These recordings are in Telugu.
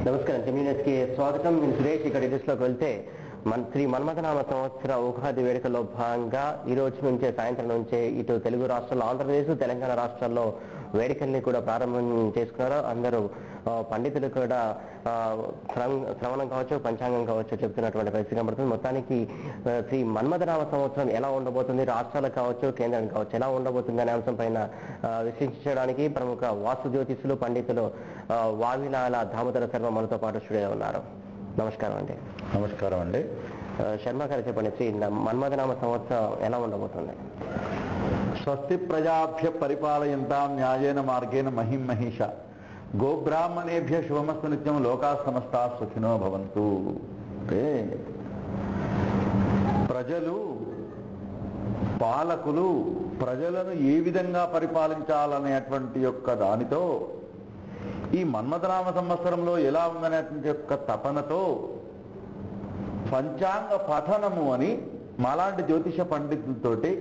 నమస్కారం కి స్వాగతం. నేను సురేష్. ఇక్కడ డిస్లోకి వెళ్తే శ్రీ మన్మథనామ సంవత్సర ఉగాది వేడుకల్లో భాగంగా ఈ రోజు నుంచే సాయంత్రం నుంచే ఇటు తెలుగు రాష్ట్రాల్లో ఆంధ్రప్రదేశ్ తెలంగాణ రాష్ట్రాల్లో వేడుకల్ని కూడా ప్రారంభం చేసుకున్నారు. అందరూ పండితులు కూడా శ్రవణం కావచ్చు, పంచాంగం కావచ్చు చెప్తున్నటువంటి పరిస్థితి కనబడుతుంది. మొత్తానికి శ్రీ మన్మథనామ సంవత్సరం ఎలా ఉండబోతుంది, రాష్ట్రాలకు కావచ్చు కేంద్రం కావచ్చు ఎలా ఉండబోతుంది అనే అంశం పైన విశ్లేషించడానికి ప్రముఖ వాస్తు జ్యోతిషులు పండితులు వావిలాల దామోదర శర్మ మనతో పాటు స్టూడియో ఉన్నారు. నమస్కారం అండి. నమస్కారం అండి. శర్మ గారు చెప్పండి, శ్రీ మన్మథనామ సంవత్సరం ఎలా ఉండబోతుంది? స్వస్తి ప్రజాభ్య పరిపాలయంతాం న్యాయేన మార్గేణ మహిం మహిష గోబ్రాహ్మణేభ్య శుభమస్తు నిత్యం లోకా సమస్తా సుఖినో భవంతు. అంటే ప్రజలు, పాలకులు ప్రజలను ఏ విధంగా పరిపాలించాలనేటువంటి యొక్క దానితో, ఈ మన్మథనామ సంవత్సరంలో ఎలా ఉందనేటువంటి యొక్క తపనతో పంచాంగ పఠనము అని మాలాంటి జ్యోతిష పండితులతోటి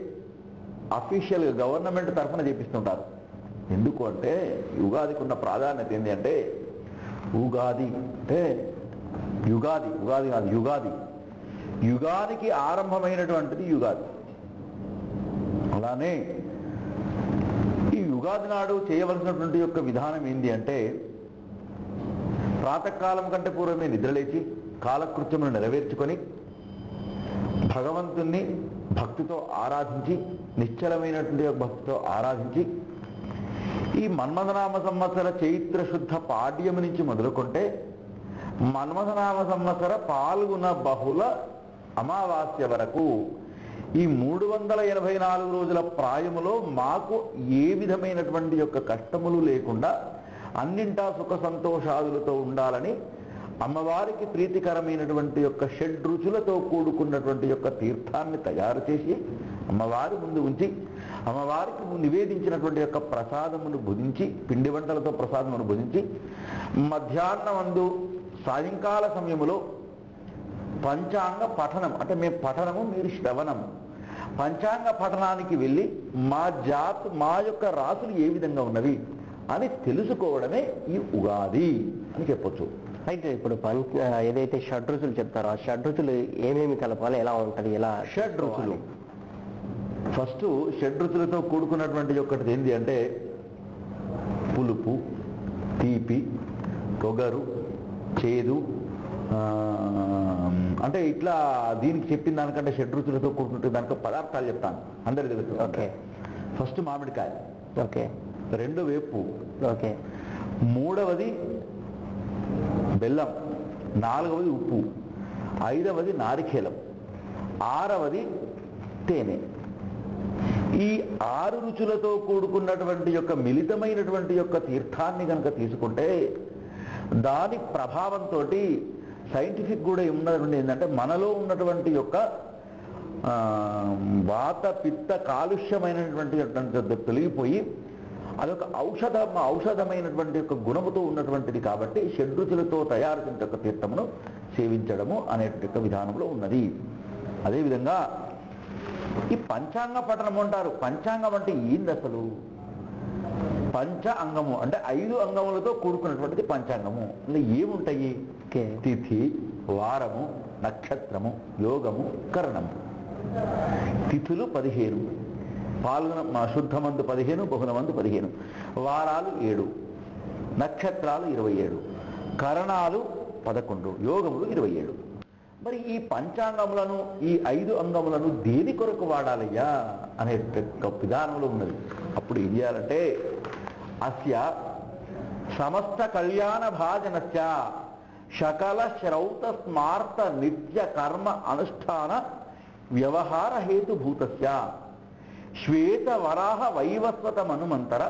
అఫీషియల్గా గవర్నమెంట్ తరఫున చేపిస్తుంటారు. ఎందుకు అంటే యుగాదికి ఉన్న ప్రాధాన్యత ఏంటి అంటే, ఉగాది అంటే యుగాది కాదు, యుగానికి ఆరంభమైనటువంటిది యుగాది. అలానే ఈ యుగాది నాడు చేయవలసినటువంటి యొక్క విధానం ఏంటి అంటే, ప్రాతకాలం కంటే పూర్వమే నిద్రలేచి కాలకృత్యమును నెరవేర్చుకొని భగవంతుణ్ణి భక్తితో ఆరాధించి, నిశ్చలమైనటువంటి భక్తితో ఆరాధించి, ఈ మన్మథనామ సంవత్సర చైత్ర శుద్ధ పాడ్యము నుంచి మొదలుకుంటే మన్మథనామ సంవత్సర పాల్గొన బహుళ అమావాస్య వరకు ఈ 384 రోజుల ప్రాయములో మాకు ఏ విధమైనటువంటి యొక్క కష్టములు లేకుండా అన్నింటా సుఖ సంతోషాదులతో ఉండాలని అమ్మవారికి ప్రీతికరమైనటువంటి యొక్క షడ్రుచులతో కూడుకున్నటువంటి యొక్క తీర్థాన్ని తయారు చేసి అమ్మవారి ముందు ఉంచి, అమ్మవారికి నివేదించినటువంటి యొక్క ప్రసాదమును భుజించి, పిండి వంటలతో ప్రసాదమును భుజించి, మధ్యాహ్నమందు సాయంకాల సమయములో పంచాంగ పఠనం, అంటే మేము పఠనము మీరు శ్రవణము, పంచాంగ పఠనానికి వెళ్ళి మా యొక్క రాసులు ఏ విధంగా ఉన్నవి అని తెలుసుకోవడమే ఈ ఉగాది అని చెప్పొచ్చు. అయితే ఇప్పుడు ఏదైతే షడ్రుచులు చెప్తారో ఆ షడ్రుచులు ఏమేమి కలపాలి, ఎలా ఉంటుంది, ఎలా? షడ్రుచులు ఫస్ట్ షడ్రుచులతో కూడుకున్నటువంటి ఒక్కటి ఏంటి అంటే పులుపు, తీపి, పొగరు, చేదు, అంటే ఇట్లా దీనికి చెప్పిన దానికంటే షడ్రుచులతో కూడుకుంటే దానికి పదార్థాలు చెప్తాను అందరి తెలుసు. ఓకే. ఫస్ట్ మామిడికాయ, ఓకే. రెండు వేపు, ఓకే. మూడవది బెల్లం, నాలుగవది ఉప్పు, ఐదవది నారికేలం, ఆరవది తేనె. ఈ 6 రుచులతో కూడుకున్నటువంటి యొక్క మిళితమైనటువంటి యొక్క తీర్థాన్ని కనుక తీసుకుంటే దాని ప్రభావంతో సైంటిఫిక్ కూడా ఉన్నటువంటి ఏంటంటే, మనలో ఉన్నటువంటి యొక్క వాత పిత్త కాలుష్యమైనటువంటి తొలగిపోయి అదొక ఔషధమైనటువంటి యొక్క గుణముతో ఉన్నటువంటిది. కాబట్టి షడ్రుచులతో తయారు చేసిన యొక్క తీర్థమును సేవించడము అనేటువంటి విధానంలో ఉన్నది. అదేవిధంగా ఈ పంచాంగ పఠనం అంటారు. పంచాంగం అంటే ఏంది అసలు? పంచ అంగము అంటే 5 అంగములతో కూడుకున్నటువంటిది పంచాంగము. అంటే ఏముంటాయి? తిథి, వారము, నక్షత్రము, యోగము, కరణము. తిథులు 15, పాల్గొన శుద్ధమందు 15, బహుళమందు 15, వారాలు 7, నక్షత్రాలు 27, కరణాలు 11, యోగములు 27. మరి ఈ పంచాంగములను, ఈ 5 అంగములను దేని కొరకు వాడాలయ్యా అనే విధానంలో ఉన్నది. అప్పుడు ఏం చేయాలంటే, అస్య సమస్త కళ్యాణ భాజనస్య సకల శ్రౌత స్మార్త నిత్య కర్మ అనుష్ఠాన వ్యవహార హేతుభూతస్య శ్వేత వరాహ వైవస్వత మనుమంతర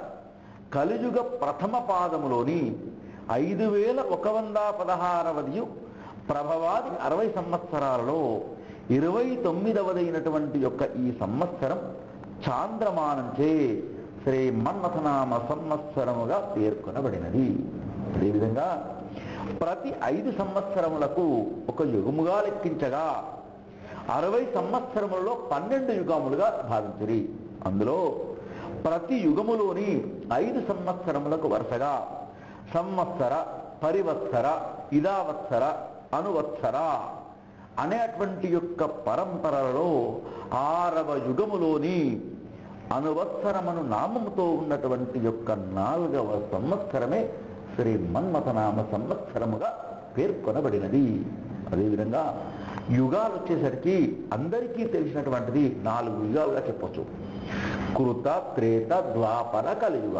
కలియుగ ప్రథమ పాదములోని 5116వ ప్రభవాది 60 సంవత్సరాలలో 29వదైనటువంటి యొక్క ఈ సంవత్సరం చాంద్రమానంచే శ్రీ మన్మథనామ సంవత్సరముగా పేర్కొనబడినది. అదేవిధంగా ప్రతి 5 సంవత్సరములకు ఒక యుగముగా లెక్కించగా 60 సంవత్సరములలో 12 యుగములుగా భావించరి. అందులో ప్రతి యుగములోని 5 సంవత్సరములకు వరుసగా సంవత్సర, పరివత్సర, ఇదావత్సర, అనువత్సర అనేటువంటి యొక్క పరంపరలో 6వ యుగములోని అనువత్సరమను నామముతో ఉన్నటువంటి యొక్క 4వ సంవత్సరమే శ్రీ మన్మథనామ సంవత్సరముగా పేర్కొనబడినది. అదేవిధంగా యుగాలు వచ్చేసరికి అందరికీ తెలిసినటువంటిది 4 యుగాలుగా చెప్పొచ్చు. కృత, త్రేత, ద్వాపర, కలియుగ.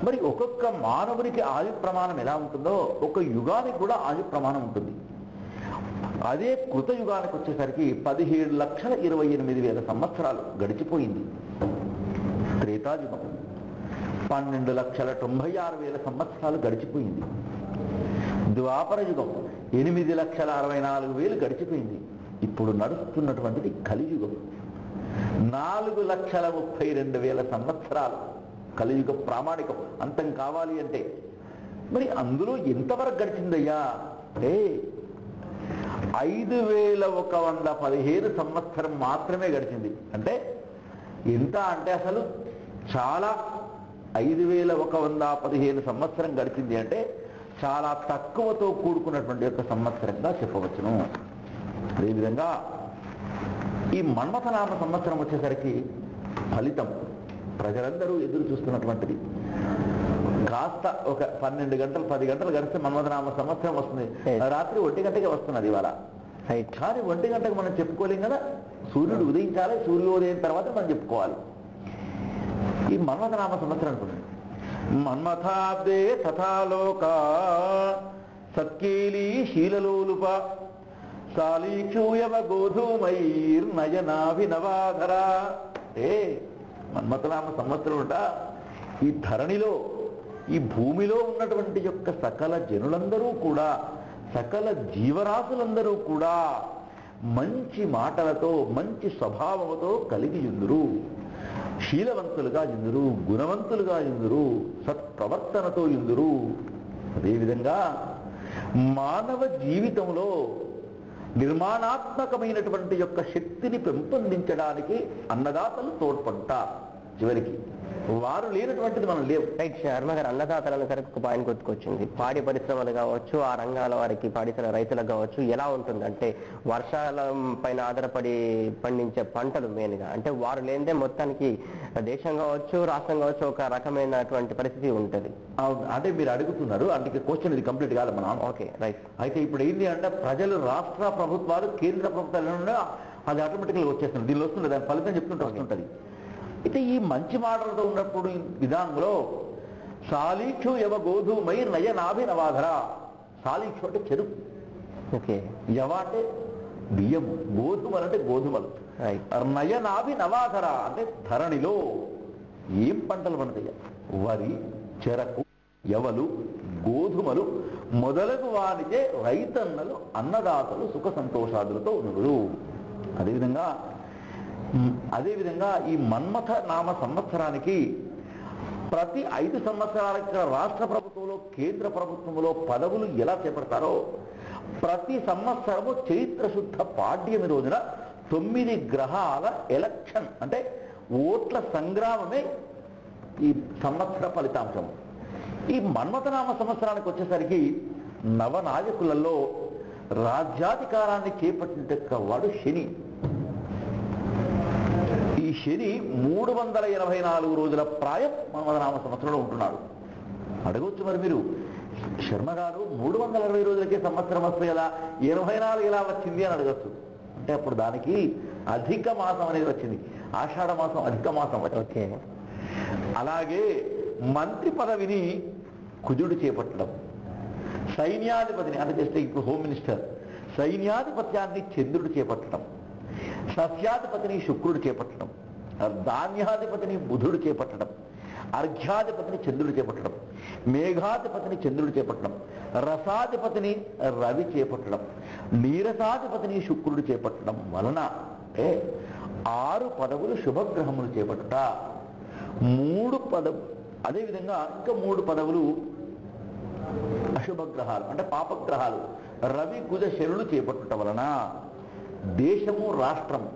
మరి ఒక్కొక్క మానవునికి ఆయు ప్రమాణం ఎలా ఉంటుందో ఒక యుగానికి కూడా ఆయు ప్రమాణం ఉంటుంది. అదే కృత యుగానికి వచ్చేసరికి 17,28,000 సంవత్సరాలు గడిచిపోయింది. త్రేతాయుగం 12,96,000 సంవత్సరాలు గడిచిపోయింది. ద్వాపర యుగం 8,64,000 గడిచిపోయింది. ఇప్పుడు నడుస్తున్నటువంటిది కలియుగం 4,32,000 సంవత్సరాలు. కలియుగ ప్రామాణికం అంతం కావాలి అంటే మరి అందులో ఎంతవరకు గడిచిందయ్యా అంటే 5,115 సంవత్సరం మాత్రమే గడిచింది. అంటే ఎంత అంటే అసలు చాలా 5,115 సంవత్సరం గడిచింది అంటే చాలా తక్కువతో కూడుకున్నటువంటి యొక్క సంవత్సరంగా చెప్పవచ్చును. అదేవిధంగా ఈ మన్మథనామ సంవత్సరం వచ్చేసరికి ఫలితం ప్రజలందరూ ఎదురు చూస్తున్నటువంటిది. కాస్త ఒక 12 గంటలు 10 గంటలు గడిస్తే మన్మథనామ సంవత్సరం వస్తుంది. రాత్రి 1 గంటకే వస్తున్నది ఇవాళ. కానీ 1 గంటకు మనం చెప్పుకోలేం కదా. సూర్యుడు ఉదయించాలి, సూర్యోదయం తర్వాత మనం చెప్పుకోవాలి. ఈ మన్మథనామ సంవత్సరం అనుకుంటుంది. మన్మథాబ్దే తథాలోక సత్కేలీ శీలలోలుప సాలీక్షూయవ గోధూమైర్నయనాభినవాధర. మన్మథనామ సంవత్సరం ఈ ధరణిలో, ఈ భూమిలో ఉన్నటువంటి యొక్క సకల జనులందరూ కూడా, సకల జీవరాశులందరూ కూడా మంచి మాటలతో, మంచి స్వభావముతో కలిగి యుందురు, శీలవంతులుగా యుందురు, గుణవంతులుగా యుందురు, సత్ప్రవర్తనతో యుందురు. అదేవిధంగా మానవ జీవితంలో నిర్మాణాత్మకమైనటువంటి యొక్క శక్తిని పెంపొందించడానికి అన్నదాతలు తోడ్పడతారు. చివరికి వారు లేనటువంటిది మనం లేవు. రైట్ శర్మ గారు, అన్నదాతలను సరికి ఒక పాయింట్ గుర్తుకొచ్చింది. పాడి పరిశ్రమలు కావచ్చు, ఆ రంగాల వారికి పాడిసిన రైతులకు కావచ్చు, ఎలా ఉంటుంది అంటే వర్షాల పైన ఆధారపడి పండించే పంటలు మెయిన్గా, అంటే వారు లేనిదే మొత్తానికి దేశం కావచ్చు, రాష్ట్రం కావచ్చు ఒక రకమైనటువంటి పరిస్థితి ఉంటుంది. అంటే మీరు అడుగుతున్నారు, అందుకే క్వశ్చన్ ఇది కంప్లీట్ కాదు మనం. Okay right. అయితే ఇప్పుడు ఏంటి అంటే ప్రజలు, రాష్ట్ర ప్రభుత్వాలు, కేంద్ర ప్రభుత్వాలు అది ఆటోమేటిక్గా వచ్చేస్తుంది. దీనిలో వస్తుంది, దాని ఫలితం చెప్తుంటే వస్తుంటుంది. అయితే ఈ మంచి మాటలతో ఉన్నప్పుడు విధానంలో సాలీక్షు యవ గోధుమై నయనాభినవాధర. సాలీక్షు అంటే చెరుకు, ఓకే, యవ అంటే బియ్యము, గోధుమలు అంటే గోధుమలు, నయనాభినవాధర అంటే ధరణిలో ఏం పంటలు పండుతాయి? వరి, చెరకు, యవలు, గోధుమలు మొదలగు వానికే రైతన్నలు, అన్నదాతలు సుఖ సంతోషాదులతో ఉన్నారు. అదేవిధంగా ఈ మన్మథ నామ సంవత్సరానికి ప్రతి 5 సంవత్సరాలకి రాష్ట్ర ప్రభుత్వంలో, కేంద్ర ప్రభుత్వంలో పదవులు ఎలా చేపడతారో ప్రతి సంవత్సరము చైత్ర శుద్ధ పాడ్యమి రోజున 9 గ్రహాల ఎలక్షన్ అంటే ఓట్ల సంగ్రామమే ఈ సంవత్సర ఫలితాంశం. ఈ మన్మథనామ సంవత్సరానికి వచ్చేసరికి నవనాయకులలో రాజ్యాధికారాన్ని చేపట్టిన వాడు శని. ఈ శని 384 రోజుల ప్రాయం మన్మథనామ సంవత్సరంలో ఉంటున్నాడు. అడగవచ్చు మరి మీరు, శర్మ గారు 360 రోజులకే సంవత్సరం వస్తుంది కదా, 84 ఎలా వచ్చింది అని అడగచ్చు. అంటే అప్పుడు దానికి అధిక మాసం అనేది వచ్చింది, ఆషాఢ మాసం అధిక మాసం వచ్చింది. అలాగే మంత్రి పదవిని కుజుడు చేపట్టడం, సైన్యాధిపతిని అంటే జస్ట్ ఇప్పుడు హోమ్ మినిస్టర్, సైన్యాధిపత్యాన్ని చంద్రుడు చేపట్టడం, సస్యాధిపతిని శుక్రుడు చేపట్టడం, ధాన్యాధిపతిని బుధుడు చేపట్టడం, అర్ఘ్యాధిపతిని చంద్రుడు చేపట్టడం, మేఘాధిపతిని చంద్రుడు చేపట్టడం, రసాధిపతిని రవి చేపట్టడం, నీరసాధిపతిని శుక్రుడు చేపట్టడం వలన 6 పదవులు శుభగ్రహములు చేపట్టుట, 3 పదవులు, అదేవిధంగా ఇంకా 3 పదవులు అశుభగ్రహాలు అంటే పాపగ్రహాలు రవి కుజ శనులు చేపట్టుట వలన దేశము రాష్ట్రము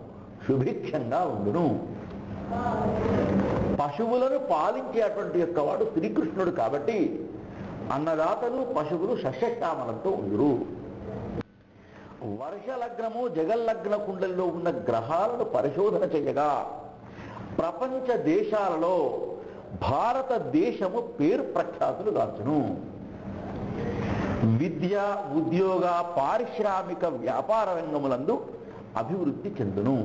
సుభిక్షంగా ఉండును. పశువులను పాలించేటువంటి యొక్క వాడు శ్రీకృష్ణుడు కాబట్టి అన్నదాతలు పశువులు సస్యశ్యామలంతో ఉండురు. వర్షలగ్నము జగల్లగ్న కుండలిలో ఉన్న గ్రహాలను పరిశోధన చేయగా ప్రపంచ దేశాలలో భారతదేశము పేరు ప్రఖ్యాతులు గాంచును. విద్య, ఉద్యోగ, పారిశ్రామిక వ్యాపార రంగములందు అభివృద్ధి చెందును.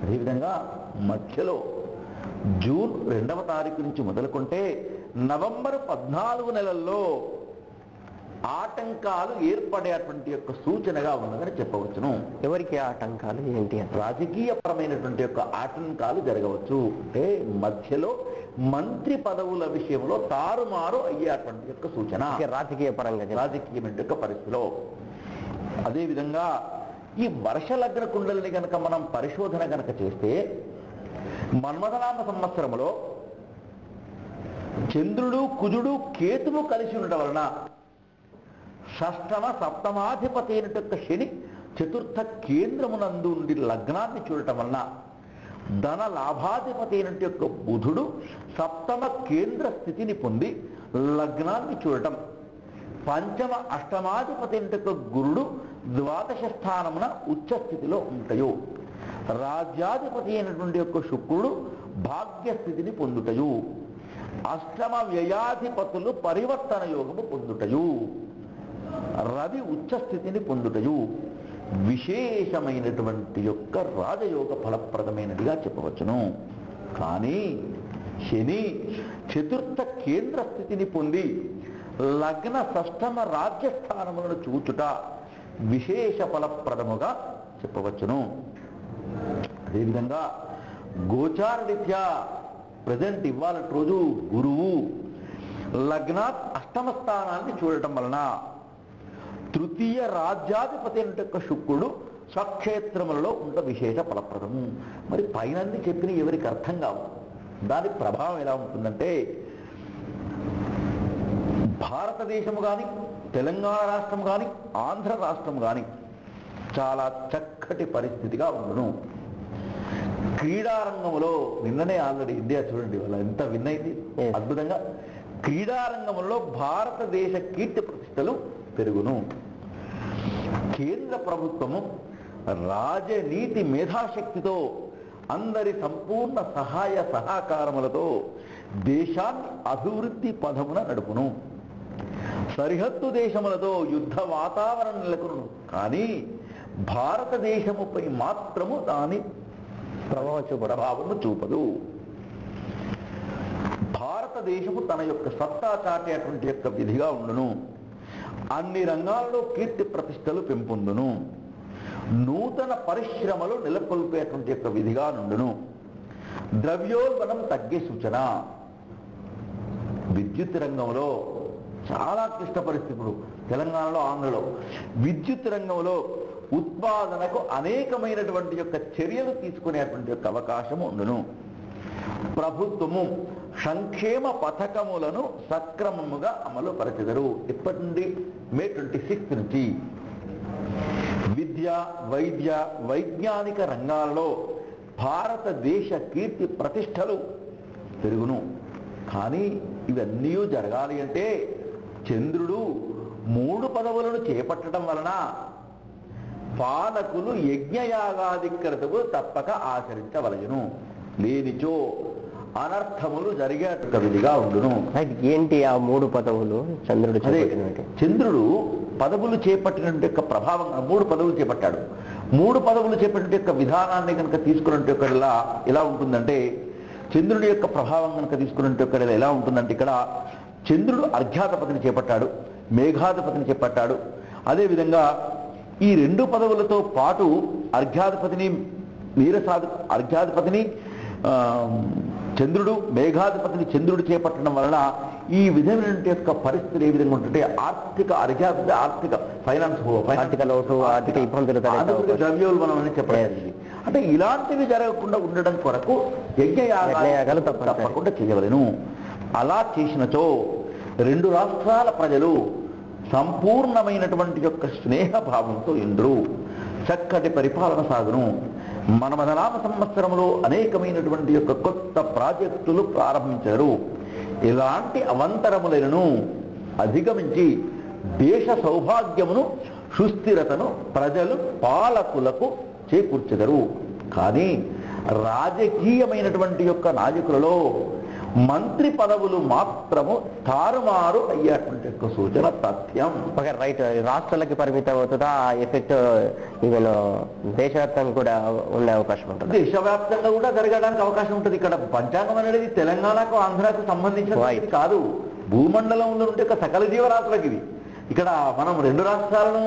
అదేవిధంగా మధ్యలో జూన్ 2వ తారీఖు నుంచి మొదలుకుంటే నవంబర్ 14 నెలల్లో ఆటంకాలు ఏర్పడేటువంటి యొక్క సూచనగా ఉన్నదని చెప్పవచ్చును. ఎవరికి ఆటంకాలు ఏంటి అని? రాజకీయపరమైనటువంటి యొక్క ఆటంకాలు జరగవచ్చు. అంటే మధ్యలో మంత్రి పదవుల విషయంలో తారుమారు అయ్యేటువంటి యొక్క సూచన రాజకీయ పరంగా రాజకీయమైన యొక్క పరిస్థితిలో. అదేవిధంగా ఈ వర్షలగ్న కుండలిని కనుక మనం పరిశోధన కనుక చేస్తే మన్మథనామ సంవత్సరములో చంద్రుడు, కుజుడు, కేతువు కలిసి ఉండటం వలన షష్టమ సప్తమాధిపతి అయినటువంటి శని చతుర్థ కేంద్రమునందు ఉండి లగ్నాన్ని చూడటం వలన ధన లాభాధిపతి అయినటువంటి యొక్క బుధుడు సప్తమ కేంద్ర స్థితిని పొంది లగ్నాన్ని చూడటం, పంచమ అష్టమాధిపతి అయినటువంటి గురుడు ద్వాదశ స్థానమున ఉచ్చ స్థితిలో ఉంటాయో, రాజ్యాధిపతి అయినటువంటి యొక్క శుక్రుడు భాగ్యస్థితిని పొందుటయు, అష్టమ వ్యయాధిపతులు పరివర్తన యోగము పొందుటయు, రవి ఉచ్చస్థితిని పొందుటయు విశేషమైనటువంటి యొక్క రాజయోగ ఫలప్రదమైనదిగా చెప్పవచ్చును. కానీ శని చతుర్థ కేంద్ర స్థితిని పొంది లగ్న షష్టమ రాజ్యస్థానములను చూచుట విశేష ఫలప్రదముగా చెప్పవచ్చును. అదేవిధంగా గోచారరీత్యా ప్రజెంట్ ఇవాళ రోజు గురువు లగ్నాత్ అష్టమ స్థానాన్ని చూడటం వలన తృతీయ రాజ్యాధిపతి యొక్క శుక్రుడు స్వక్షేత్రములలో ఉంట విశేష ఫలప్రదము. మరి పైనన్ని చెప్పిన ఎవరికి అర్థం కావు. దాని ప్రభావం ఎలా ఉంటుందంటే భారతదేశము కానీ, తెలంగాణ రాష్ట్రం కానీ, ఆంధ్ర రాష్ట్రం కానీ చాలా చక్కటి పరిస్థితిగా ఉండును. క్రీడారంగంలో నిన్ననే ఆల్రెడీ ఇండియా చూడండి వాళ్ళ ఎంత విన్ అయింది అద్భుతంగా. క్రీడారంగంలో భారతదేశ కీర్తి ప్రతిష్టలు పెరుగును. కేంద్ర ప్రభుత్వము రాజనీతి మేధాశక్తితో అందరి సంపూర్ణ సహాయ సహకారములతో దేశాన్ని అభివృద్ధి పదమున నడుపును. సరిహద్దు దేశములతో యుద్ధ వాతావరణం నెలకొను. కానీ భారతదేశముపై మాత్రము దాని ప్రభావము చూపదు. భారతదేశము తన యొక్క సత్తా చాటేటువంటి యొక్క విధిగా ఉండును. అన్ని రంగాల్లో కీర్తి ప్రతిష్టలు పెంపొందును. నూతన పరిశ్రమలు నెలకొల్పేటువంటి యొక్క విధిగా నుండును. ద్రవ్యోల్బణం తగ్గే సూచన. విద్యుత్ రంగంలో చాలా క్లిష్ట పరిస్థితులు తెలంగాణలో, ఆంధ్రలో. విద్యుత్ రంగంలో ఉత్పాదనకు అనేకమైనటువంటి యొక్క చర్యలు తీసుకునేటువంటి యొక్క అవకాశం ఉండును. ప్రభుత్వము సంక్షేమ పథకములను సక్రమముగా అమలు పరచెదరు. ఇప్పటి నుండి మే 26 నుంచి విద్య, వైద్య, వైజ్ఞానిక రంగాల్లో భారతదేశ కీర్తి ప్రతిష్టలు పెరుగును. కానీ ఇవన్నీ జరగాలి అంటే చంద్రుడు 3 పదవులను చేపట్టడం వలన పాలకులు యజ్ఞయాగాదిక్రతులు తప్పక ఆచరించవలెను. లేనిచో అనర్థములు జరిగేట విధిగా ఉండును. ఏంటి ఆ 3 పదవులు చంద్రుడు? చంద్రుడు పదవులు చేపట్టిన యొక్క ప్రభావం 3 పదవులు చేపట్టాడు. 3 పదవులు చేపట్టిన యొక్క విధానాన్ని కనుక తీసుకున్నట్టు ఎలా ఉంటుందంటే, చంద్రుడి యొక్క ప్రభావం కనుక తీసుకున్నట్టు ఎలా ఉంటుందంటే, ఇక్కడ చంద్రుడు అర్ఘ్యాధిపతిని చేపట్టాడు, మేఘాధిపతిని చేపట్టాడు. అదేవిధంగా ఈ 2 పదవులతో పాటు అర్ఘ్యాధిపతిని, అర్ఘ్యాధిపతిని చంద్రుడు, మేఘాధిపతిని చంద్రుడు చేపట్టడం వలన ఈ విధమైన యొక్క పరిస్థితులు ఏ విధంగా ఉంటుంటే ఆర్థిక అర్ఘ్యాధిపతి ఆర్థిక ఫైనాన్స్ ఆర్థిక లోటు, ఆర్థిక ఇబ్బందులు, ద్రవ్యోల్బణం అని చెప్పలేదు. అంటే ఇలాంటివి జరగకుండా ఉండడం కొరకు యజ్ఞయాగాలు తప్పకుండా చేయవలెను. అలా చేసినచో 2 రాష్ట్రాల ప్రజలు సంపూర్ణమైనటువంటి యొక్క స్నేహభావంతో ఇంద్రు చక్కటి పరిపాలన సాగును. మన్మథనామ సంవత్సరంలో అనేకమైనటువంటి యొక్క కొత్త ప్రాజెక్టులు ప్రారంభించారు. ఇలాంటి అవంతరములను అధిగమించి దేశ సౌభాగ్యమును సుస్థిరతను ప్రజలు పాలకులకు చేకూర్చెదరు. కానీ రాజకీయమైనటువంటి యొక్క నాయకులలో మంత్రి పదవులు మాత్రము తారుమారు అయ్యేటువంటి యొక్క సూచన తథ్యం. Okay, right. రాష్ట్రాలకి పరిమితం అవుతుందా ఆ ఎఫెక్ట్? ఈవెన్ దేశవ్యాప్తంగా కూడా ఉండే అవకాశం ఉంటుంది? దేశవ్యాప్తంగా కూడా జరగడానికి అవకాశం ఉంటుంది. ఇక్కడ పంచాంగం అనేది తెలంగాణకు ఆంధ్రాకు సంబంధించిన కాదు, భూమండలంలో ఉండే సకల జీవరాశులకు ఇది. ఇక్కడ మనం 2 రాష్ట్రాలను,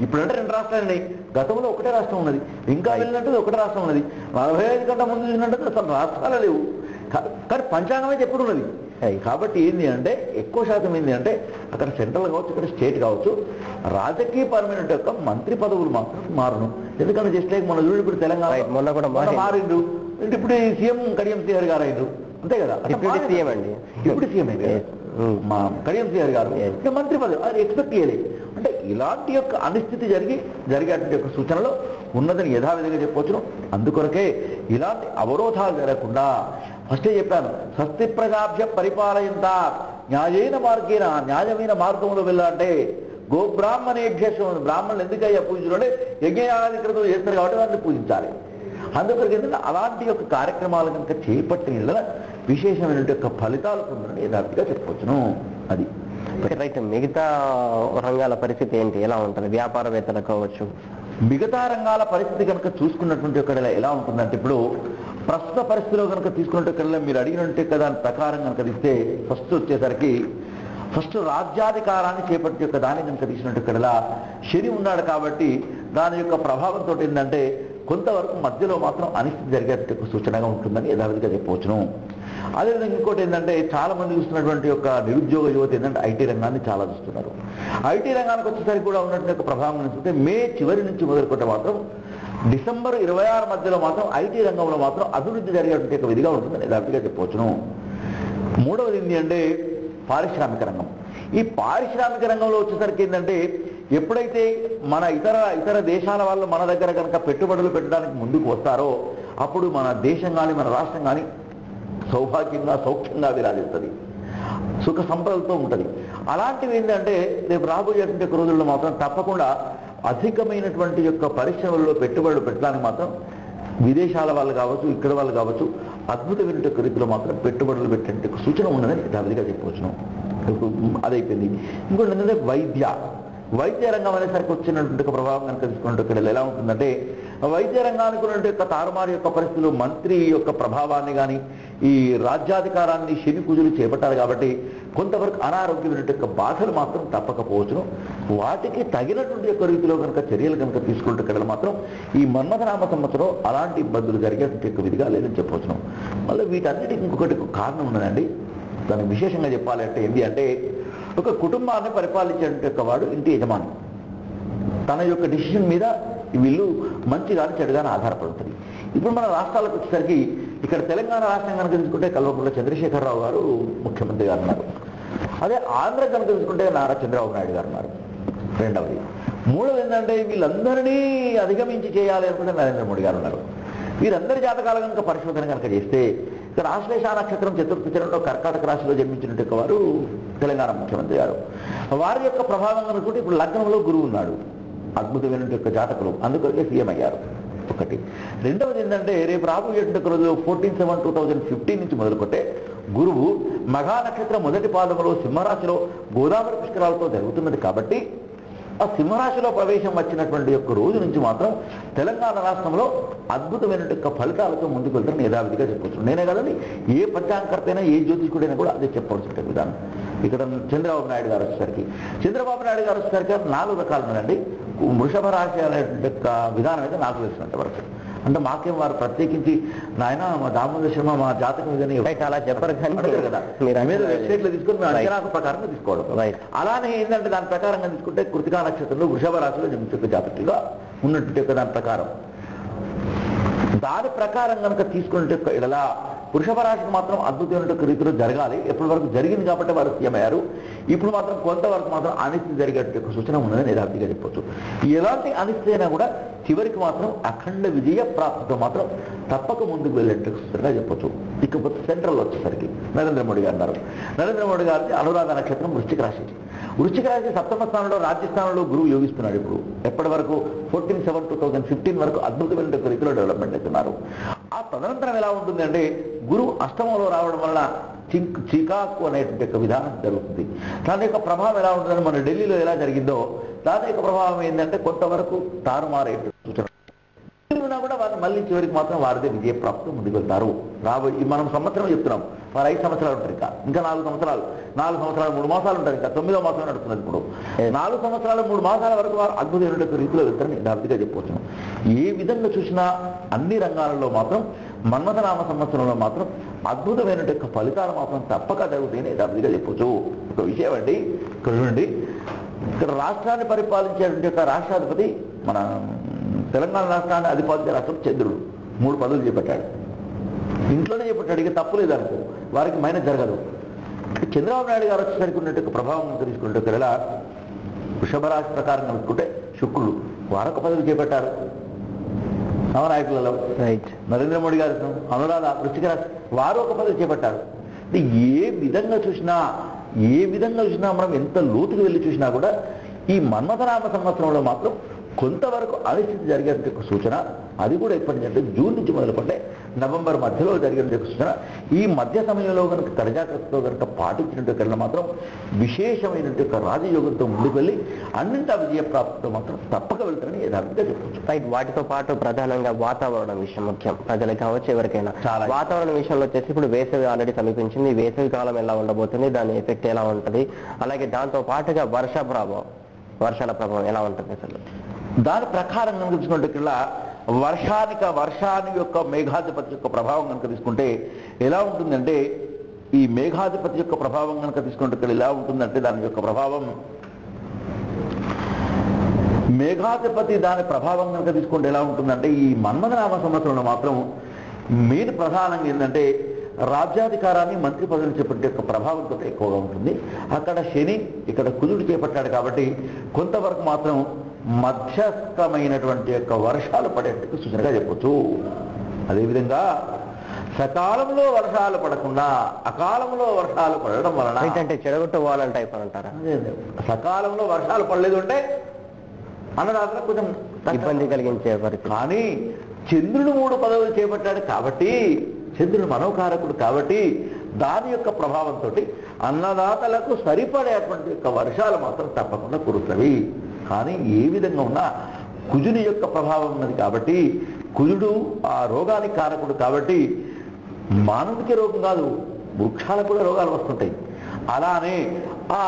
ఇప్పుడంటే 2 రాష్ట్రాలు ఉన్నాయి, గతంలో ఒకటే రాష్ట్రం ఉన్నది, ఇంకా వెళ్ళినట్టు ఒకటే రాష్ట్రం ఉన్నది, 45 గంటల ముందు చూసినట్టు అసలు రాష్ట్రాలు లేవు. కానీ పంచాంగం అయితే ఎప్పుడు ఉన్నది. కాబట్టి ఏంది అంటే ఎక్కువ శాతం ఏంది అంటే అక్కడ సెంట్రల్ కావచ్చు, ఇక్కడ స్టేట్ కావచ్చు, రాజకీయ పరమైన యొక్క మంత్రి పదవులు మాత్రం మారును. ఎందుకంటే జస్ట్ లైక్ మన చూడు ఇప్పుడు తెలంగాణ మొన్న కూడా మారిండు, ఇప్పుడు సీఎం కడియం శ్రీహరి గారు అయ్యారు, అంతే కదా. డిప్యూటీ సీఎం అండి, డిప్యూటీ సీఎం అయింది మా కడియం శ్రీహరి గారు, మంత్రి పదవి అది ఎక్స్పెక్ట్ చేయలేదు. అంటే ఇలాంటి యొక్క అనిస్థితి జరిగేటువంటి యొక్క సూచనలు ఉన్నదని యథావిధిగా చెప్పవచ్చును. అందుకొరకే ఇలాంటి అవరోధాలు జరగకుండా ఫస్టే చెప్పాను, స్వస్తి ప్రజాభ్య పరిపాలయంత న్యాయైన మార్గేన, న్యాయమైన మార్గంలో వెళ్ళాలంటే గోబ్రాహ్మణేభ్య, బ్రాహ్మణులు ఎందుకయ్యా పూజించడం అంటే యజ్ఞయాధికృతులు చేస్తారు కాబట్టి వారిని పూజించాలి. అందుకొరకు ఏంటంటే అలాంటి యొక్క కార్యక్రమాలు కనుక చేపట్టిన విశేషమైన యొక్క ఫలితాలు పొందడం యథార్థిగా చెప్పవచ్చును. అది రైట్. మిగతా రంగాల పరిస్థితి ఏంటి, ఎలా ఉంటుంది? వ్యాపారవేత్తలు కావచ్చు, మిగతా రంగాల పరిస్థితి కనుక చూసుకున్నటువంటి ఒక ఎలా ఉంటుందంటే ఇప్పుడు ప్రస్తుత పరిస్థితిలో కనుక తీసుకున్నట్టు మీరు అడిగినట్టే కదా దాని ప్రకారం కనుక తీస్తే ఫస్ట్ రాజ్యాధికారాన్ని చేపట్టి యొక్క దాన్ని కనుక తీసినట్టు శని ఉన్నాడు కాబట్టి దాని యొక్క ప్రభావంతో ఏంటంటే కొంతవరకు మధ్యలో మాత్రం అనిశ్చితి జరిగే సూచనగా ఉంటుందని యథావిధిగా చెప్పవచ్చును. అదేవిధంగా ఇంకోటి ఏంటంటే చాలా మంది చూస్తున్నటువంటి యొక్క నిరుద్యోగ యువత ఏంటంటే ఐటీ రంగాన్ని చాలా చూస్తున్నారు. ఐటీ రంగానికి వచ్చేసరికి కూడా ఉన్నటువంటి ప్రభావం చూస్తే మే చివరి నుంచి మొదలుకుంటే మాత్రం డిసెంబర్ 26 మధ్యలో మాత్రం ఐటీ రంగంలో మాత్రం అభివృద్ధి జరిగేటువంటి ఒక విధిగా ఉంటుందని యథావిధిగా చెప్పవచ్చును. మూడవది ఏంటి అంటే పారిశ్రామిక రంగం. ఈ పారిశ్రామిక రంగంలో వచ్చేసరికి ఏంటంటే ఎప్పుడైతే మన ఇతర దేశాల వాళ్ళు మన దగ్గర కనుక పెట్టుబడులు పెట్టడానికి ముందుకు వస్తారో అప్పుడు మన దేశం కానీ మన రాష్ట్రం కానీ సౌభాగ్యంగా సౌఖ్యంగా విరాజిస్తుంది, సుఖ సంపదలతో ఉంటుంది. అలాంటివి ఏంటంటే రేపు రాబోయేటువంటి రోజుల్లో మాత్రం తప్పకుండా అధికమైనటువంటి యొక్క పరిశ్రమల్లో పెట్టుబడులు పెట్టడానికి మాత్రం విదేశాల వాళ్ళు కావచ్చు, ఇక్కడ వాళ్ళు కావచ్చు, అద్భుతమైన రీతిలో మాత్రం పెట్టుబడులు పెట్టే సూచన ఉన్నదని యథావిధిగా చెప్పవచ్చును. అదైపోయింది. ఇంకోటి ఏంటంటే వైద్య రంగం అనేసరికి వచ్చినటువంటి ప్రభావం కనుక తీసుకున్నట్టు ఇక్కడ ఎలా ఉంటుందంటే వైద్య రంగానికి ఉన్నటువంటి యొక్క తారుమారు యొక్క పరిస్థితులు మంత్రి యొక్క ప్రభావాన్ని కానీ ఈ రాజ్యాధికారాన్ని శని పూజలు చేపట్టారు కాబట్టి కొంతవరకు అనారోగ్యమైన యొక్క బాధలు మాత్రం తప్పకపోవచ్చును. వాటికి తగినటువంటి యొక్క రీతిలో కనుక చర్యలు కనుక తీసుకుంటే ఇక్కడ మాత్రం ఈ మన్మథనామ సంవత్సరం అలాంటి ఇబ్బందులు జరిగేటువంటి యొక్క విధిగా లేదని చెప్పవచ్చును. మళ్ళీ వీటన్నిటికీ ఇంకొకటి కారణం ఉన్నదండి. దానికి విశేషంగా చెప్పాలంటే ఏంటి అంటే ఒక కుటుంబాన్ని పరిపాలించేటువంటి యొక్క వాడు ఇంటి యజమాని తన యొక్క డిసిషన్ మీద వీళ్ళు మంచిగాని చెడుగాని ఆధారపడుతుంది. ఇప్పుడు మన రాష్ట్రాలకు వచ్చేసరికి ఇక్కడ తెలంగాణ రాష్ట్రం కనుక తీసుకుంటే కల్వకుంట్ల చంద్రశేఖరరావు గారు ముఖ్యమంత్రి గారు ఉన్నారు. అదే ఆంధ్ర కనుక తీసుకుంటే నారా చంద్రబాబు నాయుడు గారు ఉన్నారు. రెండవది. మూడవది ఏంటంటే వీళ్ళందరినీ అధిగమించి చేయాలి అనుకుంటే నరేంద్ర మోడీ గారు ఉన్నారు. వీరందరి జాతకాల కనుక పరిశోధన కనుక చేస్తే ఇక్కడ ఆశ్లేష నక్షత్రం చతుర్థ చరణంలో కర్కాటక రాశిలో జన్మించినట్టు వారు తెలంగాణ ముఖ్యమంత్రి గారు. వారి యొక్క ప్రభావం కనుకుంటే ఇప్పుడు లగ్నంలో గురువు ఉన్నాడు, అద్భుతమైన యొక్క జాతకులు, అందుకొరకే సీఎం అయ్యారు. ఒకటి. రెండవది ఏంటంటే రేపు రాబోయేటువంటి రోజు 14/7/2015 నుంచి మొదలుకొట్టే గురువు మఘా నక్షత్రం మొదటి పాదములో సింహరాశిలో గోదావరి పుష్కరాలతో జరుగుతున్నది కాబట్టి ఆ సింహరాశిలో ప్రవేశం వచ్చినటువంటి యొక్క రోజు నుంచి మాత్రం తెలంగాణ రాష్ట్రంలో అద్భుతమైన ఫలితాలతో ముందుకు వెళ్తారని యథావిధిగా చెప్పవచ్చు. నేనే కదండి, ఏ పంచాంగకర్త అయినా ఏ జ్యోతిష్కుడైనా కూడా అదే చెప్పవలసిన విధానం. ఇక్కడ చంద్రబాబు నాయుడు గారు వచ్చేసరికి 4 రకాలు ఉన్నాయండి. వృషభ రాశి అనేటువంటి యొక్క విధానం అయితే నాకు తెలిసినంత వరకు. అంటే మాకేం వారు ప్రత్యేకించి నాయన మా దామోదర శర్మ మా జాతకం ఇదని అలా చెప్పరు కదా, మీరు వెబ్సైట్లో తీసుకుని మేము అంచనాకు ప్రకారంగా తీసుకోవడం. అలానే ఏంటంటే దాని ప్రకారంగా తీసుకుంటే కృతికా నక్షత్రంలో వృషభ రాశిలో జన్మించే జాతకులుగా ఉన్నట్టు యొక్క దాని ప్రకారం కనుక తీసుకునే ఇలా వృషభ రాశికి మాత్రం అద్భుతమైన రీతిలో జరగాలి. ఎప్పటి వరకు జరిగింది కాబట్టి వారు సీఎం అయ్యారు. ఇప్పుడు మాత్రం కొంతవరకు మాత్రం అనిశ్చితి జరిగేటువంటి సూచన ఉన్నదని యథార్థిగా చెప్పొచ్చు. ఎలాంటి అనిశ్చితి అయినా కూడా చివరికి మాత్రం అఖండ విజయ ప్రాప్తితో మాత్రం తప్పక ముందుకు వెళ్ళేట్టు సూచనగా చెప్పొచ్చు. ఇకపోతే సెంట్రల్ వచ్చేసరికి నరేంద్ర మోడీ గారు ఉన్నారు. నరేంద్ర మోడీ గారికి అనురాధ నక్షత్రం వృశ్చిక రాశి. వృశ్చిక రాశి సప్తమ స్థానంలో రాజ్యస్థానంలో గురువు యోగిస్తున్నాడు ఇప్పుడు. ఎప్పటి వరకు 14/7/2015 వరకు అద్భుతమైన రీతిలో డెవలప్మెంట్ అవుతున్నారు. ఆ తదనంతరం ఎలా ఉంటుంది అంటే గురువు అష్టమంలో రావడం వలన చికాకు అనేటువంటి విధానం జరుగుతుంది. దాని యొక్క ప్రభావం ఎలా ఉంటుందని మన ఢిల్లీలో ఎలా జరిగిందో దాని యొక్క ప్రభావం ఏంటంటే కొంతవరకు తారుమారే సూచన ఉన్నా కూడా వారు మళ్ళీ చివరికి మాత్రం వారిదే విజయ ప్రాప్తి ముందుకు వెళ్తారు. రాబోయే మనం సంవత్సరం చెప్తున్నాం, వారు 5 సంవత్సరాలు ఉంటారు, ఇంకా 4 సంవత్సరాలు 3 మాసాలు ఉంటారు, ఇంకా 9వ మాసం నడుస్తున్నది. ఇప్పుడు 4 సంవత్సరాలు 3 మాసాల వరకు వారు అద్భుతమైన రీతిలో వెళ్తారని యథార్థిగా చెప్పవచ్చు. ఏ విధంగా చూసినా అన్ని రంగాలలో మాత్రం మన్మథనామ సంవత్సరంలో మాత్రం అద్భుతమైన ఫలితాలు మాత్రం తప్పక జరుగుతాయని యథార్థిగా చెప్పవచ్చు. ఒక విషయం అండి, ఇక్కడ చూడండి, ఇక్కడ రాష్ట్రాన్ని పరిపాలించేటువంటి యొక్క రాష్ట్రాధిపతి మన తెలంగాణ రాష్ట్రాన్ని అధిపతి రాష్ట్రం చంద్రుడు 3 పదవులు చేపట్టాడు. ఇంట్లోనే చేపట్టాడు, ఇక తప్పు లేదనుకో, వారికి మైనస్ జరగదు. చంద్రబాబు నాయుడు గారు వచ్చేసరికి ఉన్నట్టు ప్రభావం తీసుకుంటే ఒకవేళ వృషభ రాశి ప్రకారం కలుసుకుంటే శుక్రుడు వారొక పదవి చేపట్టారు నవనాయకులలో. నరేంద్ర మోడీ గారు అనురాధ వృశ్చిక రాశి వారు ఒక పదవి చేపట్టారు. ఏ విధంగా చూసినా మనం ఎంత లోతుకు వెళ్ళి చూసినా కూడా ఈ మన్మథనామ సంవత్సరంలో మాత్రం కొంతవరకు అనిశ్చితి జరిగేందుకు ఒక సూచన. అది కూడా ఎప్పటి నుంచి అంటే జూన్ నుంచి మొదలుపంటే నవంబర్ మధ్యలో జరిగేందుకు సూచన. ఈ మధ్య సమయంలో కనుక తరజాగ్రత్తతో కనుక పాటించినట్టు మాత్రం విశేషమైనటువంటి రాజయోగంతో ముందుకు వెళ్ళి అన్నింటా విజయ ప్రాప్తితో మాత్రం తప్పక వెళ్తారని యథార్థంగా చెప్పవచ్చు. రైట్. వాటితో పాటు ప్రధానంగా వాతావరణం విషయం ముఖ్యం, ప్రజలకు కావచ్చు ఎవరికైనా. వాతావరణం విషయంలో వచ్చేసి ఇప్పుడు వేసవి ఆల్రెడీ సమీపించింది, వేసవి కాలం ఎలా ఉండబోతుంది, దాని ఎఫెక్ట్ ఎలా ఉంటుంది, అలాగే దాంతో పాటుగా వర్షాల ప్రభావం ఎలా ఉంటుంది అసలు? దాని ప్రకారం కనుక తీసుకుంటే వర్షాన్ని యొక్క మేఘాధిపతి యొక్క ప్రభావం కనుక తీసుకుంటే ఎలా ఉంటుందంటే, ఈ మేఘాధిపతి యొక్క ప్రభావం కనుక తీసుకుంటే ఎలా ఉంటుందంటే దాని యొక్క ప్రభావం మేఘాధిపతి దాని ప్రభావం కనుక తీసుకుంటే ఎలా ఉంటుందంటే ఈ మన్మథనామ సంవత్సరంలో మాత్రం మెయిన్ ప్రధానంగా ఏంటంటే రాజ్యాధికారాన్ని మంత్రి పదవులు చేపట్టే యొక్క ప్రభావంతో ఎక్కువగా ఉంటుంది. అక్కడ శని, ఇక్కడ కుజుడు చేపట్టాడు కాబట్టి కొంతవరకు మాత్రం మధ్యస్థమైనటువంటి యొక్క వర్షాలు పడేందుకు సూచనగా చెప్పొచ్చు. అదేవిధంగా సకాలంలో వర్షాలు పడకుండా అకాలంలో వర్షాలు పడడం వలన అంటే చెడగొట్టుకోవాలని టైప్ అంటారా? సకాలంలో వర్షాలు పడలేదు అంటే అన్నదాతలకు కొంచెం ఇబ్బంది కలిగించే పరిస్థితి. కానీ చంద్రుడు 3 పదవులు చేపట్టాడు కాబట్టి, చంద్రుడు మనోకారకుడు కాబట్టి దాని యొక్క ప్రభావంతో అన్నదాతలకు సరిపడేటువంటి యొక్క వర్షాలు మాత్రం తప్పకుండా కురుస్తవి. కానీ ఏ విధంగా ఉన్నా కుజుని యొక్క ప్రభావం ఉన్నది కాబట్టి, కుజుడు ఆ రోగానికి కారకుడు కాబట్టి మానవుడికి రోగం కాదు, వృక్షాలకు కూడా రోగాలు వస్తుంటాయి. అలానే ఆ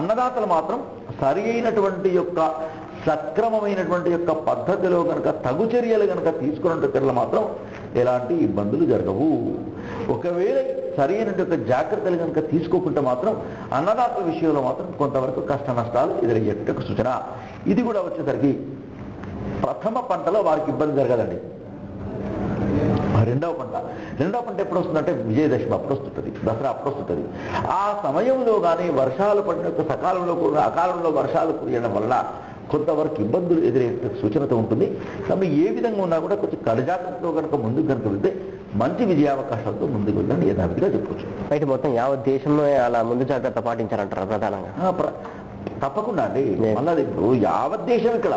అన్నదాతలు మాత్రం సరి అయినటువంటి యొక్క సక్రమమైనటువంటి యొక్క పద్ధతిలో కనుక తగు చర్యలు కనుక తీసుకున్నట్టు మాత్రం ఎలాంటి ఇబ్బందులు జరగవు. ఒకవేళ సరైనటువంటి జాగ్రత్తలు కనుక తీసుకోకుంటే మాత్రం అన్నదాతల విషయంలో మాత్రం కొంతవరకు కష్ట నష్టాలు ఎదురయ్యేటువంటి సూచన. ఇది కూడా వచ్చేసరికి ప్రథమ పంటలో వారికి ఇబ్బంది జరగదండి. రెండవ పంట ఎప్పుడు వస్తుందంటే విజయదశమి అప్పుడు వస్తుంటుంది, దసరా అప్పుడు వస్తుంటుంది. ఆ సమయంలో కానీ వర్షాలు పడిన సకాలంలో కూడా అకాలంలో వర్షాలు కురియడం వల్ల కొంతవరకు ఇబ్బందులు ఎదురే సూచనతో ఉంటుంది. కాబట్టి ఏ విధంగా ఉన్నా కూడా కొంచెం కడజాగ్రత్తతో కనుక ముందుకు కనుక వెళ్తే మంచి విజయావకాశాలతో ముందుకు వెళ్ళని యథావిధిగా చెప్పవచ్చు. బయట మొత్తం యావత్ దేశంలో అలా ముందు జాగ్రత్త పాటించారంటారు ప్రధానంగా? తప్పకుండా అండి. మళ్ళీ ఇప్పుడు యావత్ దేశం ఇక్కడ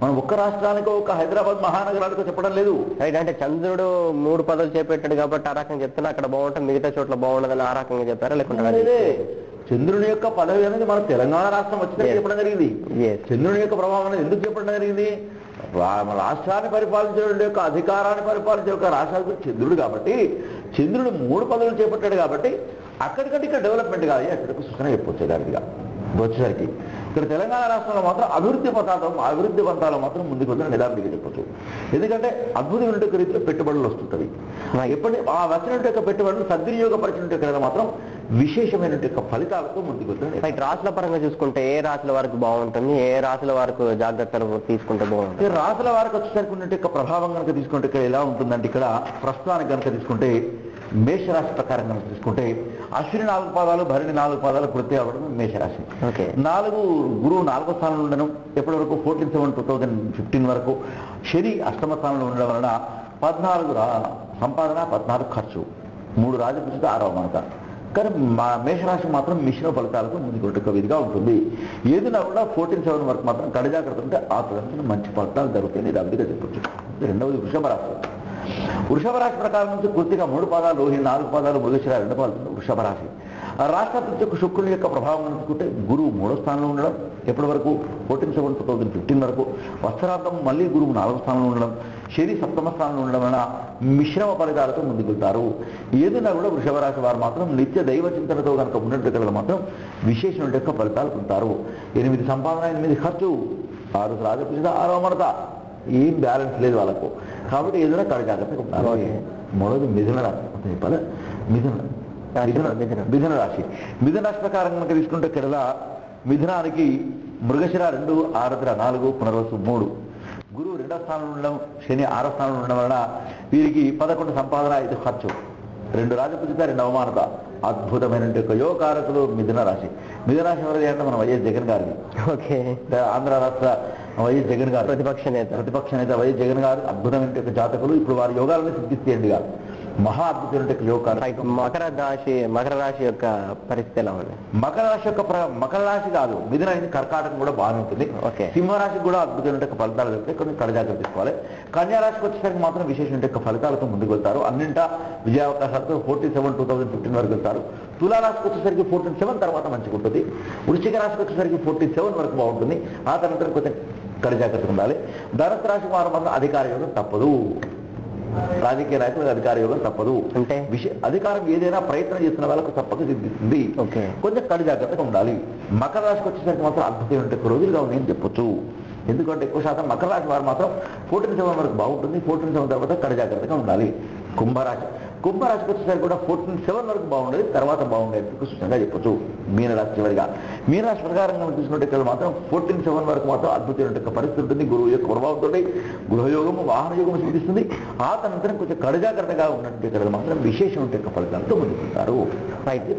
మనం ఒక్క రాష్ట్రానికో ఒక హైదరాబాద్ మహానగరానికో చెప్పడం లేదు. రైట్. అంటే చంద్రుడు 3 పదవులు చేపెట్టాడు కాబట్టి ఆ రకంగా చెప్తున్నా అక్కడ బాగుంటుంది, మిగతా చోట్ల బాగుండదని ఆ రకంగా చెప్పారా లేకుంటే? చంద్రుని యొక్క పదవి అనేది మన తెలంగాణ రాష్ట్రం వచ్చినట్టు చెప్పడం జరిగింది. చంద్రుని యొక్క ప్రభావం అనేది ఎందుకు చెప్పడం జరిగింది? రాష్ట్రాన్ని పరిపాలించడం యొక్క అధికారాన్ని పరిపాలించే యొక్క రాష్ట్రానికి చంద్రుడు కాబట్టి, చంద్రుడు 3 పదవులు చేపట్టాడు కాబట్టి అక్కడికంటే ఇక్కడ డెవలప్మెంట్ కాదు, అక్కడికి సూచన చెప్పొచ్చు దానిగా వచ్చేసరికి. ఇక్కడ తెలంగాణ రాష్ట్రంలో మాత్రం అభివృద్ధి పంతాలు మాత్రం ముందుకు వెళ్ళిన నిదానంగా చెప్పొచ్చు. ఎందుకంటే అద్భుతమైన రీతిలో పెట్టుబడులు వస్తుంటవి. ఎప్పటి ఆ వచ్చినట్టు యొక్క పెట్టుబడులు సద్వినియోగపరిచినట్టు మాత్రం విశేషమైన ఫలితాలతో ముందుకు వెళ్తారు. రైట్. రాశుల పరంగా చూసుకుంటే ఏ రాశుల వరకు బాగుంటుంది, ఏ రాశుల వరకు జాగ్రత్తలు తీసుకుంటే బాగుంటుంది? రాశుల వరకు వచ్చేసరికి ఉన్నట్టు ప్రభావం కనుక తీసుకుంటే ఇక్కడ ఎలా ఉంటుందంటే, ఇక్కడ ప్రస్తుతానికి కనుక తీసుకుంటే మేషరాశి ప్రకారం కనుక తీసుకుంటే అశ్విని 4 పాదాలు, భరణి 4 పాదాలు పూర్తి అవ్వడం మేషరాశి. గురువు 4వ స్థానంలో ఉండడం ఎప్పటి వరకు 14/7/2015 వరకు. శని అష్టమ స్థానంలో ఉండడం వలన 14 సంపాదన, 14 ఖర్చు, 3 రాజపూజిత, 6వ మనక. కానీ మా మేషరాశి మాత్రం మిశ్రమ ఫలితాలతో ముందుకు విధిగా ఉంటుంది. ఏదైనా కూడా 14/7 వరకు మాత్రం కడు జాగ్రత్త ఉంటే ఆ తరఫున మంచి ఫలితాలు జరుగుతాయని రవిగా చెప్పొచ్చు. రెండవది వృషభ రాశి. వృషభ రాశి ప్రకారం నుంచి పూర్తిగా 3 పాదాలు, రోహిణి 4 పాదాలు, మృగశిర 2 పాదాలు వృషభ రాశి. రాష్ట్రాధిపతి యొక్క శుక్రుని యొక్క ప్రభావం తీసుకుంటే గురువు 3వ స్థానంలో ఉండడం, ఎప్పటి వరకు 14/7/2015 వరకు. వత్సరార్థం మళ్ళీ గురువు 4వ స్థానంలో ఉండడం, శని 7వ స్థానంలో ఉండడం వలన మిశ్రమ ఫలితాలతో ముందుకు వెళ్తారు. ఏదైనా కూడా వృషభ రాశి వారు మాత్రం నిత్య దైవ చింతనతో కనుక ఉన్నట్టు మాత్రం విశేషమైన యొక్క ఫలితాలు పొందుతారు. 8 సంపాదన, 8 ఖర్చు, 6 రాజపూజ, 6వ మడత, ఏం బ్యాలెన్స్ లేదు వాళ్ళకు. కాబట్టి ఏదైనా కడు జాగ్రత్తగా ఉంటారు. మూడవది మిథున రాశి చెప్పాలి. మిథున రాశి. మిథున రాశి ప్రకారం కనుక తీసుకుంటే కేరళ మిథునానికి మృగశిర 2, ఆరుద్ర 4, పునర్వసు 3. గురువు 2వ స్థానంలో ఉండడం, శని 6వ స్థానంలో ఉండడం వలన వీరికి 11 సంపాదన, 5 ఖర్చు, 2 రాజపూజిత, 2 అవమానత. అద్భుతమైన యోగకారకులు మిథున రాశి. మిథున రాశి ఎవరిది అంటే మన వైఎస్ జగన్ గారిని. ఓకే. ఆంధ్ర రాష్ట్ర వైఎస్ జగన్ గారు ప్రతిపక్ష నేత వైఎస్ జగన్ గారు అద్భుతమైన జాతకులు. ఇప్పుడు వారి యోగాలను సిద్ధిస్తేయండి గారు మహా అద్భుతమైన యోగాలు. మకర రాశి యొక్క పరిస్థితి ఎలా ఉంది? మకర రాశి కాదు, మిథున అయింది, కర్కాటకం కూడా బాగానే ఉంటుంది. సింహరాశికి కూడా అద్భుతమైన ఫలితాలు దొరుకుతాయి, కొన్ని కడజాగ్రత్త తీసుకోవాలి. కన్యా రాశికి వచ్చేసరికి మాత్రం విశేషమైన ఫలితాలతో ముందుకు వెళ్తారు. అన్నింటా విజయావకాశాలతో 14/7/2015 వరకు వెళ్తారు. తులా రాశికి వచ్చేసరికి 14/7 తర్వాత మంచిగా ఉంటుంది. వృశ్చిక రాశికి వచ్చేసరికి 14/7 వరకు బాగుంటుంది. ఆ తర్వాత కొంచెం కడజాగ్రత్తగా ఉండాలి. ధనుసు రాశి వారు మాత్రం అధికార యోగం తప్పదు. రాజకీయ నాయకులకు అధికార యోగం తప్పదు. అంటే అధికారం ఏదైనా ప్రయత్నం చేస్తున్న వాళ్ళకు తప్పక సిద్ధిస్తుంది. కొంచెం కడు జాగ్రత్తగా ఉండాలి. మకర రాశికి వచ్చేసరికి మాత్రం అద్భుతమైన రోజులుగా ఉన్నాయని చెప్పొచ్చు. ఎందుకంటే ఎక్కువ శాతం మకర రాశి వారు మాత్రం 14/7 వరకు బాగుంటుంది. 14/7 తర్వాత కడు జాగ్రత్తగా ఉండాలి. కుంభరాశికి వచ్చేసరికి కూడా 14/7 వరకు బాగుండేది, తర్వాత బాగుండేందుకు సూచనగా చెప్పొచ్చు. మీనరాశి చివరిగా. మీనరాశి ప్రకారంగా చూసినట్టు మాత్రం 14/7 వరకు మాత్రం అద్భుతమైన పరిస్థితి ఉంటుంది. గురువు యొక్క ప్రభావంతో గృహయోగము, వాహన యోగము సిద్ధిస్తుంది. ఆ తనంతరం కొంచెం కడుజాగ్రత్తగా ఉన్నట్టు మాత్రం విశేషమైన ఫలితాలతో ముందుకుంటారు.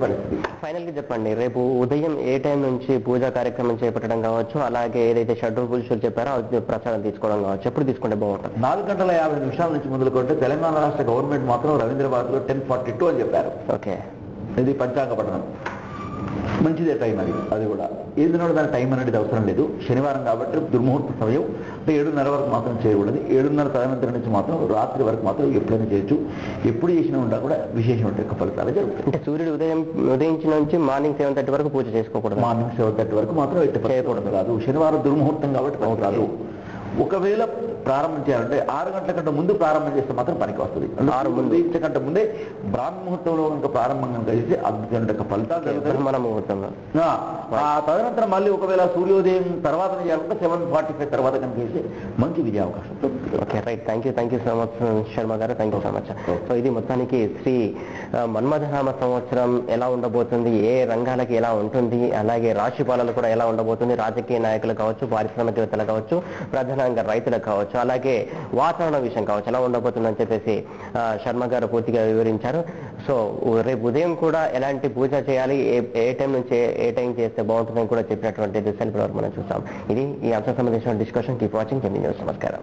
పరిస్థితి. ఫైనల్ గా చెప్పండి, రేపు ఉదయం ఏ టైం నుంచి పూజా కార్యక్రమం చేపట్టడం కావచ్చు, అలాగే ఏదైతే షెడ్యూల్ పురుషులు చెప్పారో అది ప్రచారం తీసుకోవడం కావచ్చు, ఎప్పుడు తీసుకుంటే బాగుంటుంది? 4:50 నుంచి మొదలుకుంటే తెలంగాణ రాష్ట్ర గవర్నమెంట్ మాత్రం రవీంద్రబాద్ లో 10:42 అని చెప్పారు. ఓకే. ఇది పంచాంగ పఠనం మంచిదే టైం. అది కూడా ఏదైనా దాని టైం అనేది అవసరం లేదు. శనివారం కాబట్టి దుర్ముహూర్త సమయం అంటే 7:30 వరకు మాత్రం చేయకూడదు. 7:30 తదనంతరం నుంచి మాత్రం రాత్రి వరకు మాత్రం ఎప్పుడైనా చేయొచ్చు. ఎప్పుడు చేసినా ఉంటా కూడా విశేషమైన ఫలితాలు జరుగుతాయి. అంటే సూర్యుడు ఉదయించిన నుంచి మార్నింగ్ 7:30 వరకు పూజ చేసుకోకూడదు. మార్నింగ్ 7:30 వరకు మాత్రం చేయకూడదు కాదు. శనివారం దుర్ముహూర్తం కాబట్టి రాదు. ఒకవేళ ప్రారంభం చేయాలంటే 6 గంటల కంటే ముందు ప్రారంభం చేస్తే మాత్రం పనికి వస్తుంది. 6 కంటే ముందే బ్రాహ్మ ముహూర్తంలో కనుక ప్రారంభం కనుక చేస్తే అద్భుతమైన ఫలితాలు జరుగుతాయి. మన ముహూర్తంలో ఆ తదనంతరం మళ్ళీ ఒకవేళ సూర్యోదయం తర్వాత చేయాలంటే 7:45 తర్వాత కనుక చేస్తే మంచి విజయ అవకాశం. Okay, right. Thank you so much Sharma గారు. Thank you so much. So ఇది మొత్తానికి శ్రీ మన్మథనామ సంవత్సరం ఎలా ఉండబోతుంది, ఏ రంగాలకి ఎలా ఉంటుంది, అలాగే రాశి ఫలాలు కూడా ఎలా ఉండబోతుంది, రాజకీయ నాయకులు కావచ్చు, పారిశ్రామికవేత్తలు కావచ్చు, ప్రధానంగా రైతులకు కావచ్చు, అలాగే వాతావరణ విషయం కావచ్చు ఎలా ఉండబోతుందని చెప్పేసి శర్మ గారు పూర్తిగా వివరించారు. సో రేపు ఉదయం కూడా ఎలాంటి పూజ చేయాలి, ఏ టైం నుంచి ఏ టైం చేస్తే బాగుంటుందని కూడా చెప్పినటువంటి దిశలు మనం చూస్తాం. ఇది ఈ అంశం సంబంధించిన డిస్కషన్. Keep watching news. నమస్కారం.